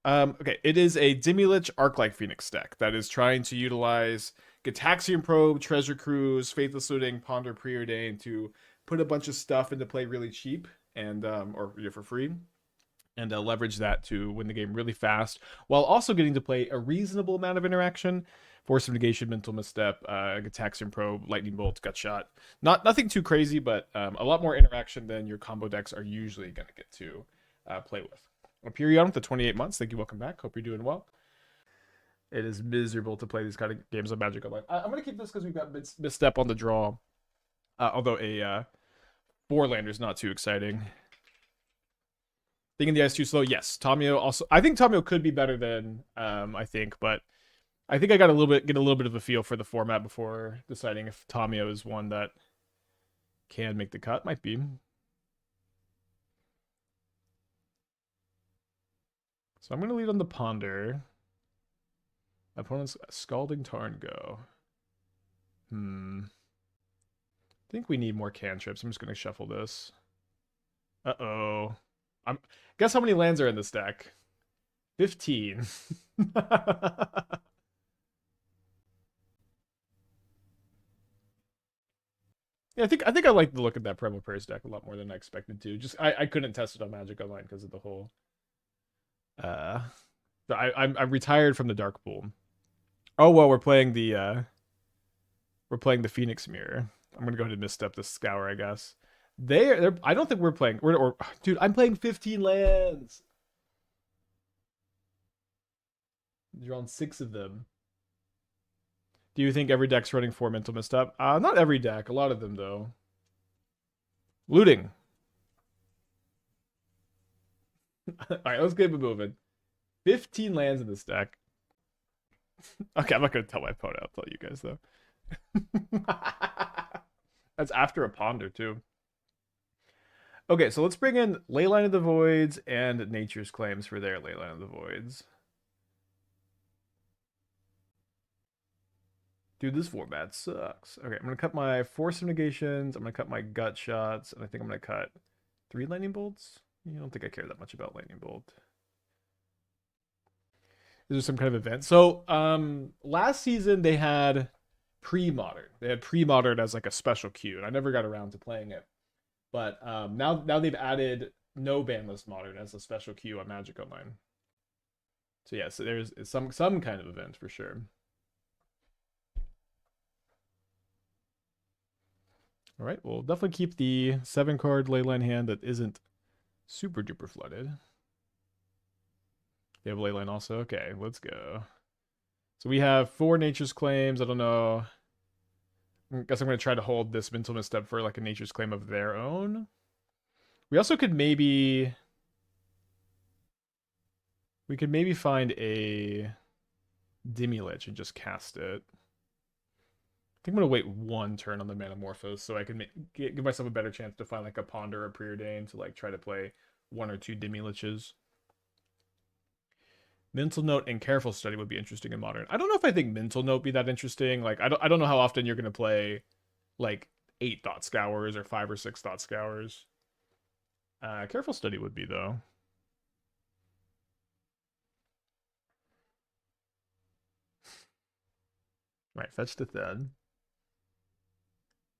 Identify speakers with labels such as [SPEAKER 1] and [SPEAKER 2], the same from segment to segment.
[SPEAKER 1] Okay, it is a Demilich Arclight Phoenix deck that is trying to utilize Gitaxian Probe, Treasure Cruise, Faithless Looting, Ponder, Preordain to put a bunch of stuff into play really cheap and or for free, and leverage that to win the game really fast, while also getting to play a reasonable amount of interaction. Force of Negation, Mental Misstep, Gitaxian Probe, Lightning Bolt, Gutshot. Nothing too crazy, but a lot more interaction than your combo decks are usually going to get to play with. Period with the 28 months. Thank you. Welcome back. Hope you're doing well. It is miserable to play these kind of games on Magic Online. I'm going to keep this because we've got Misstep on the draw. Although a 4-lander is not too exciting. Thinking the ice too slow. Yes, Tamio also. I think Tamio could be better than I think, but I think I got get a little bit of a feel for the format before deciding if Tamio is one that can make the cut. Might be. So I'm going to lead on the Ponder. Opponent's Scalding Tarn go. I think we need more cantrips. I'm just going to shuffle this. Uh-oh. Guess how many lands are in this deck? 15. Yeah, I think I like the look of that Primal Prayers deck a lot more than I expected to. Just I couldn't test it on Magic Online because of the whole I'm retired from the Dark Pool. Oh well, we're playing the Phoenix Mirror. I'm gonna go ahead and misstep the Scour, I guess. They're I don't think we're playing. Dude, I'm playing 15 lands. Drawn 6 of them. Do you think every deck's running 4 Mental Misstep? Not every deck. A lot of them though. Looting. All right, let's get it moving. 15 lands in this deck. Okay, I'm not gonna tell my opponent. I'll tell you guys though. That's after a Ponder too. Okay, so let's bring in Leyline of the Voids and Nature's Claims for their Leyline of the Voids. Dude, this format sucks. Okay, I'm gonna cut my Force of Negations. I'm gonna cut my Gut Shots, and I think I'm gonna cut 3 Lightning Bolts. I don't think I care that much about Lightning Bolt. Is there some kind of event? So, last season they had pre-modern. They had pre-modern as like a special queue, and I never got around to playing it. But now they've added no banlist modern as a special queue on Magic Online. So yeah, so there's some kind of event for sure. All right, we'll definitely keep the 7-card Leyline hand that isn't super duper flooded. They have Leyline also. Okay, let's go. So we have 4 Nature's Claims. I don't know. I guess I'm going to try to hold this Mental Misstep for like a Nature's Claim of their own. We also could maybe... We could maybe find a Demilich and just cast it. I think I'm going to wait 1 turn on the Manamorphose so I can give myself a better chance to find like a Ponder or Preordain to like try to play 1 or 2 Demiliches. Mental Note and Careful Study would be interesting in Modern. I don't know if I think Mental Note be that interesting. Like I don't know how often you're going to play like 8 Thought Scours or 5 or 6 Thought Scours. Careful Study would be though. Right, fetch to Thed.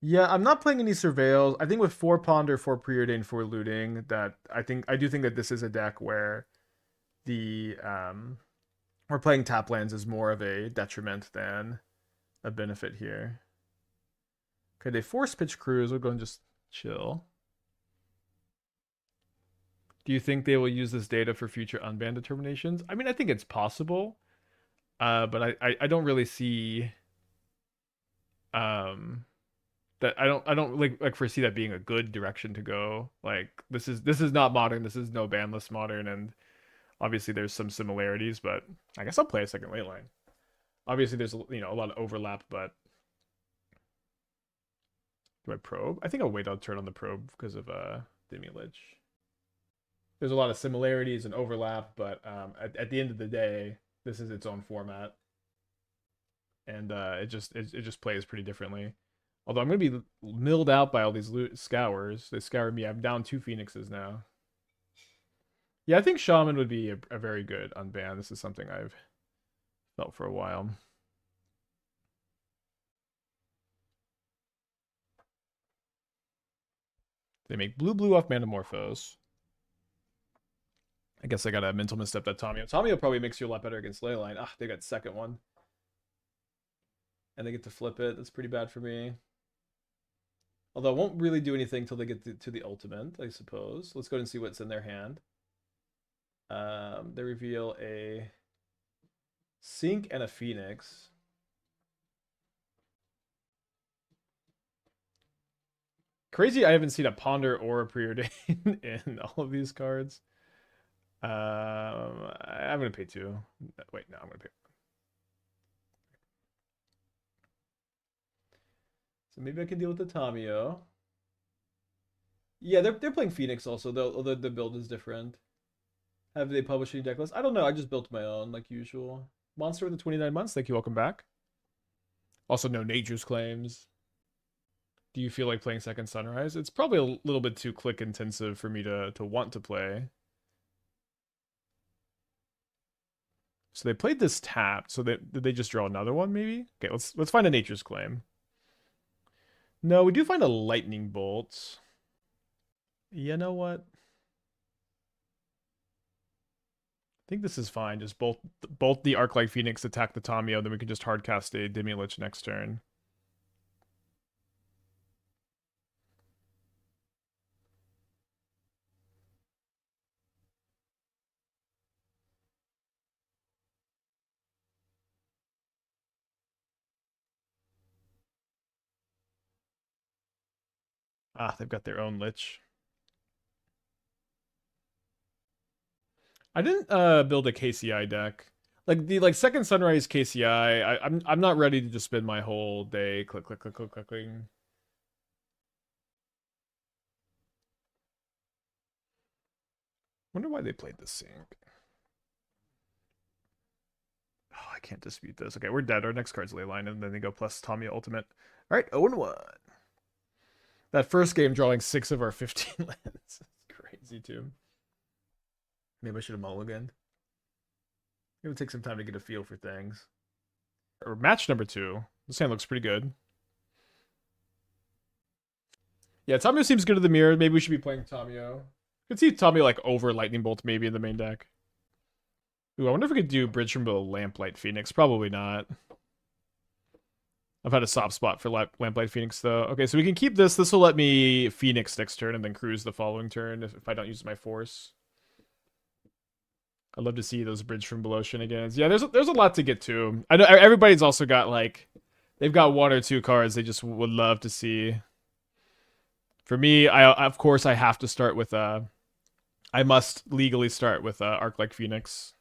[SPEAKER 1] Yeah, I'm not playing any Surveils. I think with 4 Ponder, 4 Preordain, 4 Looting, that I do think that this is a deck where the we're playing tap lands is more of a detriment than a benefit here. Okay, they force pitch Cruise. We'll go and just chill. Do you think they will use this data for future unbanned determinations? I mean, I think it's possible, but I don't really see um that I don't like foresee that being a good direction to go. Like this is not modern. This is no banlist modern, and obviously there's some similarities, but I guess I'll play a second Leyline. Obviously there's a lot of overlap, but do I probe? I think I'll wait on turn on the probe because of Demilich. There's a lot of similarities and overlap, but at the end of the day, this is its own format, and it just plays pretty differently. Although I'm gonna be milled out by all these scours. They scour me. I'm down 2 Phoenixes now. Yeah, I think Shaman would be a very good unban. This is something I've felt for a while. They make blue off Manamorphose. I guess I got a mental misstep that Tomio. Tomio probably makes you a lot better against Leyline. Ah, they got second one. And they get to flip it. That's pretty bad for me. Although it won't really do anything until they get to the ultimate, I suppose. Let's go ahead and see what's in their hand. They reveal a Sink and a Phoenix. Crazy, I haven't seen a Ponder or a Preordain in all of these cards. I'm gonna pay 2. Wait, no, I'm gonna pay. So maybe I can deal with the Tamio. Yeah, they're playing Phoenix also, though, although the build is different. Have they published any deck lists? I don't know. I just built my own, like usual. Monster with the 29 months. Thank you. Welcome back. Also, no Nature's Claims. Do you feel like playing Second Sunrise? It's probably a little bit too click intensive for me to want to play. So they played this tapped. So did they just draw another one? Maybe. Okay, let's find a Nature's Claim. No, we do find a Lightning Bolt. You know what? I think this is fine. Just both the Arclight Phoenix attack the Tamio, then we can just hardcast a Demilich next turn. Ah, they've got their own Lich. I didn't build a KCI deck. Like the second Sunrise KCI, I'm not ready to just spend my whole day clicking. Wonder why they played this sync. Oh, I can't dispute this. Okay, we're dead. Our next card's Leyline, and then they go plus Tamiya Ultimate. All right, 0-1. That first game drawing 6 of our 15 lands. It's crazy, too. Maybe I should have mulliganed. It would take some time to get a feel for things. Or match number 2. This hand looks pretty good. Yeah, Tamio seems good in the mirror. Maybe we should be playing Tamio. Could see Tamio like over Lightning Bolt maybe in the main deck. Ooh, I wonder if we could do Bridge from the Lamplight Phoenix. Probably not. I've had a soft spot for Lamplight Phoenix though. Okay, so we can keep this. This will let me Phoenix next turn and then cruise the following turn if I don't use my force. I'd love to see those Bridge from Below shenanigans. Yeah, there's a lot to get to. I know everybody's also got like they've got 1 or 2 cards they just would love to see. For me, I of course I have to start with I must legally start with Arclight Phoenix.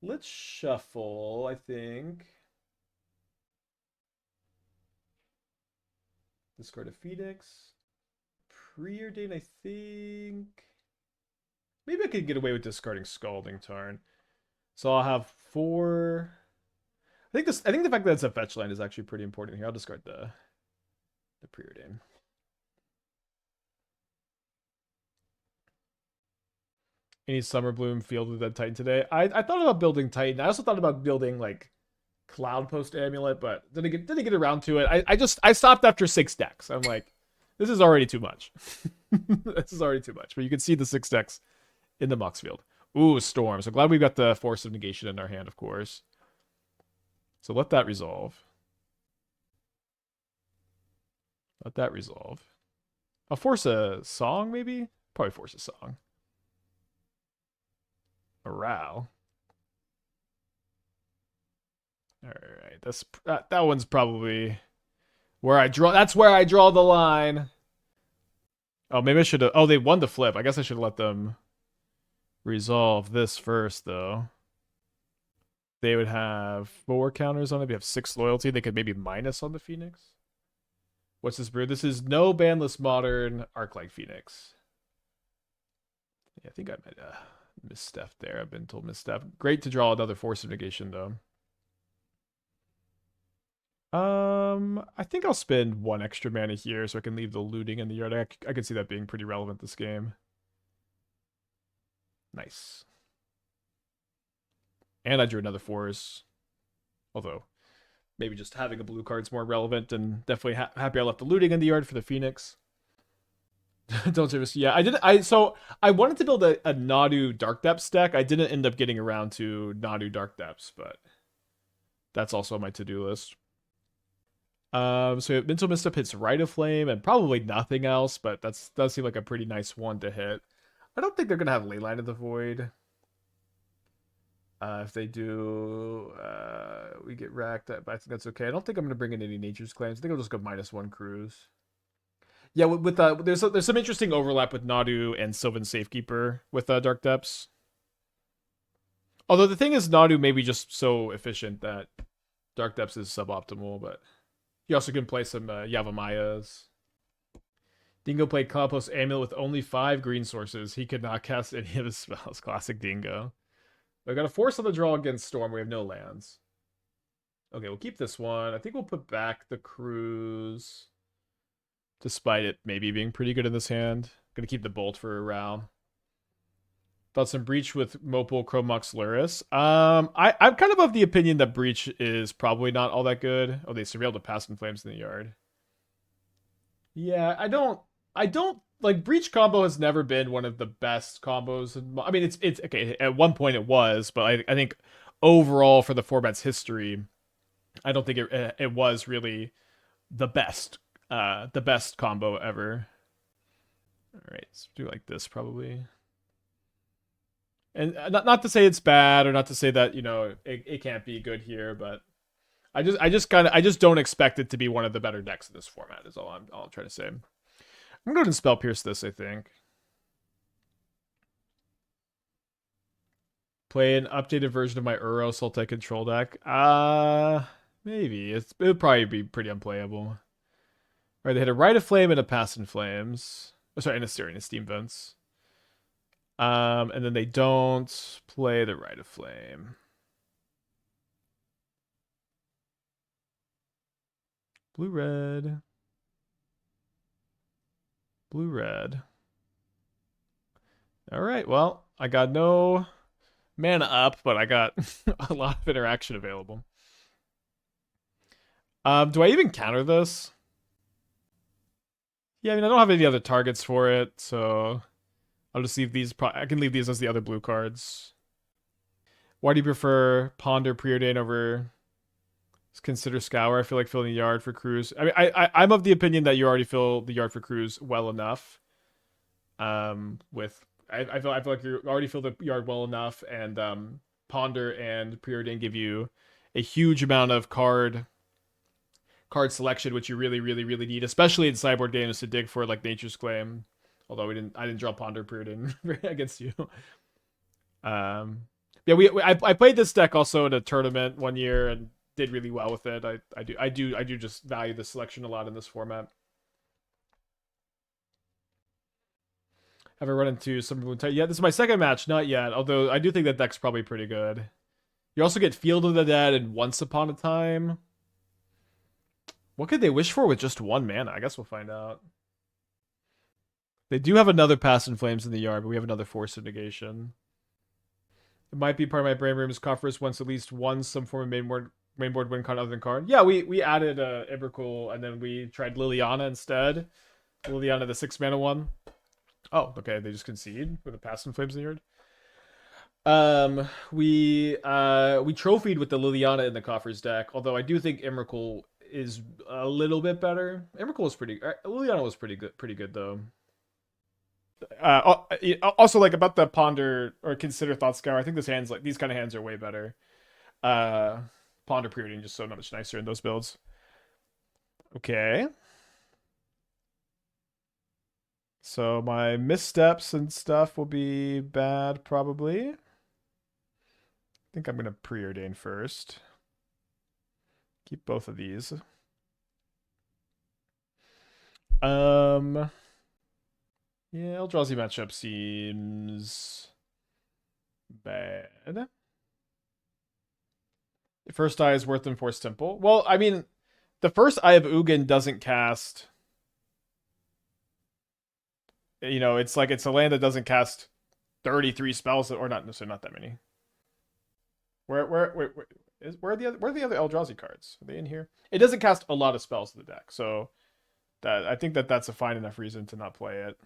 [SPEAKER 1] Let's shuffle, I think. Discard a Phoenix. Preordain, I think. Maybe I could get away with discarding Scalding Tarn. So I'll have 4. I think the fact that it's a fetch land is actually pretty important here. I'll discard the Preordain. Any Summer Bloom Field with that Titan today? I thought about building Titan. I also thought about building like Cloud Post Amulet, but didn't get around to it. I stopped after 6 decks. I'm like, this is already too much. This is already too much. But you can see the 6 decks in the Mox field. Ooh, Storm. So glad we've got the Force of Negation in our hand, of course. So let that resolve. Let that resolve. I'll force a Song, maybe? Probably force a Song. Morale. All right, that one's probably where I draw. That's where I draw the line. Oh, maybe I should have. Oh, they won the flip. I guess I should let them resolve this first, though. They would have 4 counters on it. They have 6 loyalty. They could maybe minus on the Phoenix. What's this brew? This is no Banlist Modern Arclight Phoenix. Yeah, I think I might misstep there. I've been told misstep. Great to draw another Force of Negation, though. I think I'll spend 1 extra mana here so I can leave the looting in the yard. I can see that being pretty relevant this game. Nice. And I drew another force. Although, maybe just having a blue card's more relevant, and definitely happy I left the looting in the yard for the Phoenix. Don't service. Yeah, I didn't. I wanted to build a Nadu Dark Depths deck. I didn't end up getting around to Nadu Dark Depths, but that's also on my to-do list. So Mental Misstep hits Rite of Flame and probably nothing else, but does seem like a pretty nice one to hit. I don't think they're gonna have Leyline of the Void. If they do, we get racked. But I think that's okay. I don't think I'm gonna bring in any Nature's Claims. I think I'll just go -1 cruise. Yeah, there's some interesting overlap with Nadu and Sylvan Safekeeper with Dark Depths. Although the thing is, Nadu may be just so efficient that Dark Depths is suboptimal, but you also can play some Yavamayas. Dingo played Compost Amulet with only 5 green sources. He could not cast any of his spells. Classic Dingo. We got a force on the draw against Storm. We have no lands. Okay, we'll keep this one. I think we'll put back the Cruise. Despite it maybe being pretty good in this hand. Gonna keep the Bolt for a round. Thought some Breach with Mopul, Chromox, Luris. I'm kind of the opinion that Breach is probably not all that good. Oh, they surveilled the Past in Flames in the yard. Yeah, I don't like Breach combo has never been one of the best combos. I mean, it's okay. At one point it was, but I think overall for the format's history, I don't think it was really the best combo ever. All right, let's do like this probably. And not to say it's bad or not to say that it can't be good here, but I just don't expect it to be one of the better decks in this format. Is all I'm trying to say. I'm gonna go ahead and Spell Pierce this. I think play an updated version of my Uro Sultai control deck. Maybe it would probably be pretty unplayable. Right, they hit a Rite of Flame and a Past in Flames. Oh, sorry, and a Steering, a Steam Vents. And then they don't play the Rite of Flame. Blue red. Blue red. All right, well, I got no mana up, but I got a lot of interaction available. Do I even counter this? Yeah, I mean, I don't have any other targets for it, so I'll just leave these. I can leave these as the other blue cards. Why do you prefer Ponder Preordain over Consider Scour? I feel like filling the yard for Cruise. I mean, I'm of the opinion that you already fill the yard for Cruise well enough. I feel like you already fill the yard well enough, and Ponder and Preordain give you a huge amount of card selection, which you really, really, really need, especially in sideboard games to dig for like Nature's Claim. Although I didn't draw Ponder Preordain against you. Yeah, I played this deck also in a tournament one year and did really well with it. I do just value the selection a lot in this format. Have I run into some? Yeah, this is my second match. Not yet, although I do think that deck's probably pretty good. You also get Field of the Dead and Once Upon a Time. What could they wish for with just 1 mana? I guess we'll find out. They do have another Past in Flames in the yard, but we have another Force of Negation. It might be part of my brain room's coffers once at least some form of mainboard win con other than card. Yeah, we added Ibracool, and then we tried Liliana instead. Liliana, the 6 mana one. Oh, okay, they just concede with a Past in Flames in the yard. We trophied with the Liliana in the coffers deck, although I do think Emrakul is a little bit better. Emrakul was Liliana was pretty good though. Also, like about the Ponder or Consider Thought Scour, I think these kind of hands are way better. Ponder Preordain just so much nicer in those builds. Okay. So my missteps and stuff will be bad probably. I think I'm gonna Preordain first. Keep both of these. Yeah, Eldrazi matchup seems bad. First eye is worth Enforced Temple. Well, I mean, The first Eye of Ugin doesn't cast. You know, it's like it's a land that doesn't cast 33 spells, or not necessarily not that many. Where are the other Eldrazi cards? Are they in here? It doesn't cast a lot of spells in the deck, so that I think that's a fine enough reason to not play it.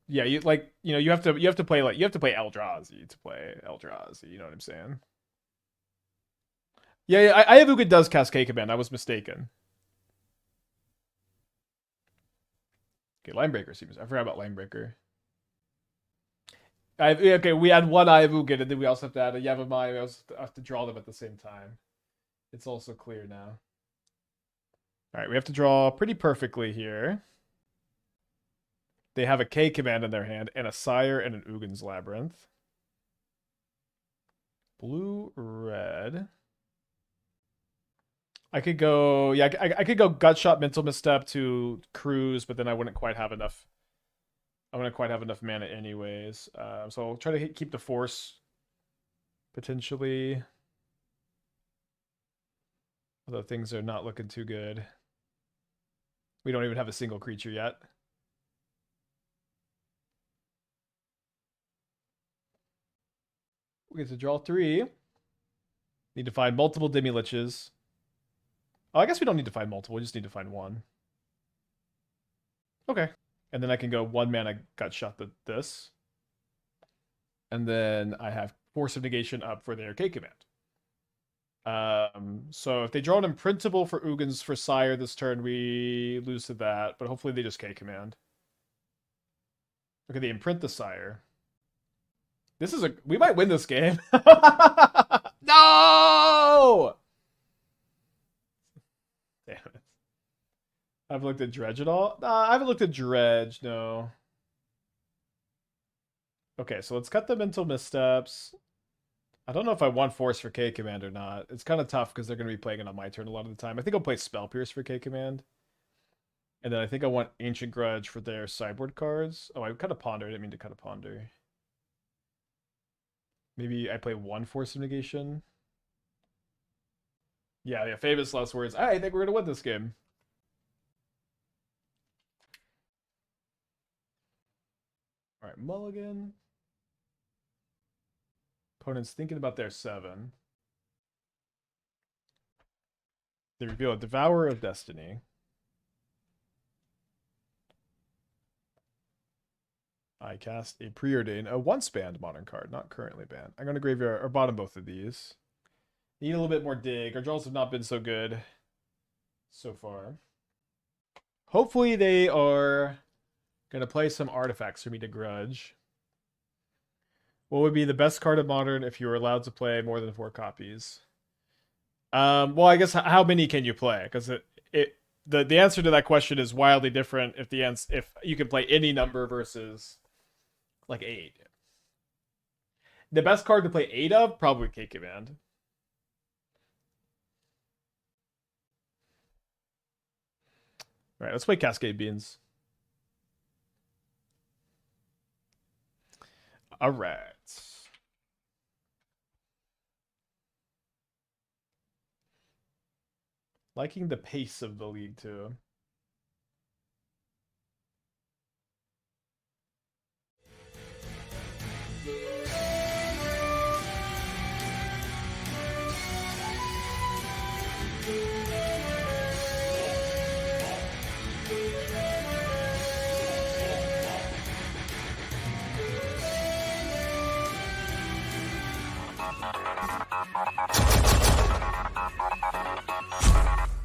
[SPEAKER 1] Yeah, you like you have to play Eldrazi to play Eldrazi. You know what I'm saying? Yeah, I have Ugin does cast K Command. I was mistaken. Okay, Linebreaker seems. I forgot about Linebreaker. Okay, we had one Eye of Ugin, and then we also have to add a Yavimaya. We also have to draw them at the same time. It's also clear now. All right, we have to draw pretty perfectly here. They have a K Command in their hand, and a Sire, and an Ugin's Labyrinth. Blue, red. I could go, yeah, I could go Gutshot, Mental Misstep to Cruise, but then I wouldn't quite have enough. I wouldn't quite have enough mana anyways. So I'll try to keep the Force, potentially. Although things are not looking too good. We don't even have a single creature yet. We get to draw 3. Need to find multiple Demiliches. Oh, I guess we don't need to find multiple. We just need to find 1. Okay. And then I can go 1 mana Gutshot this. And then I have Force of Negation up for their K Command. So if they draw an imprintable for Ugin's for Sire this turn, we lose to that. But hopefully they just K Command. Okay, they imprint the Sire. This is we might win this game. No! Damn it. I've looked at Dredge at all? I haven't looked at Dredge, no. Okay, so let's cut the Mental Missteps. I don't know if I want Force for K Command or not. It's kind of tough because they're going to be playing it on my turn a lot of the time. I think I'll play Spell Pierce for K Command. And then I think I want Ancient Grudge for their sideboard cards. Oh, I kind of Ponder. I didn't mean to cut a Ponder. Maybe I play 1 Force of Negation. Yeah, famous last words. I think we're going to win this game. All right, mulligan. Opponent's thinking about their 7. They reveal a Devourer of Destiny. I cast a Preordain, a once banned modern card, not currently banned. I'm going to graveyard or bottom both of these. Need a little bit more dig. Our draws have not been so good so far. Hopefully they are going to play some artifacts for me to grudge. What would be the best card of Modern if you were allowed to play more than 4 copies? Well, I guess how many can you play? Because the answer to that question is wildly different if you can play any number versus like 8. The best card to play 8 of, probably K Command. All right, let's play Cascade Beans. All right. Liking the pace of the league, too.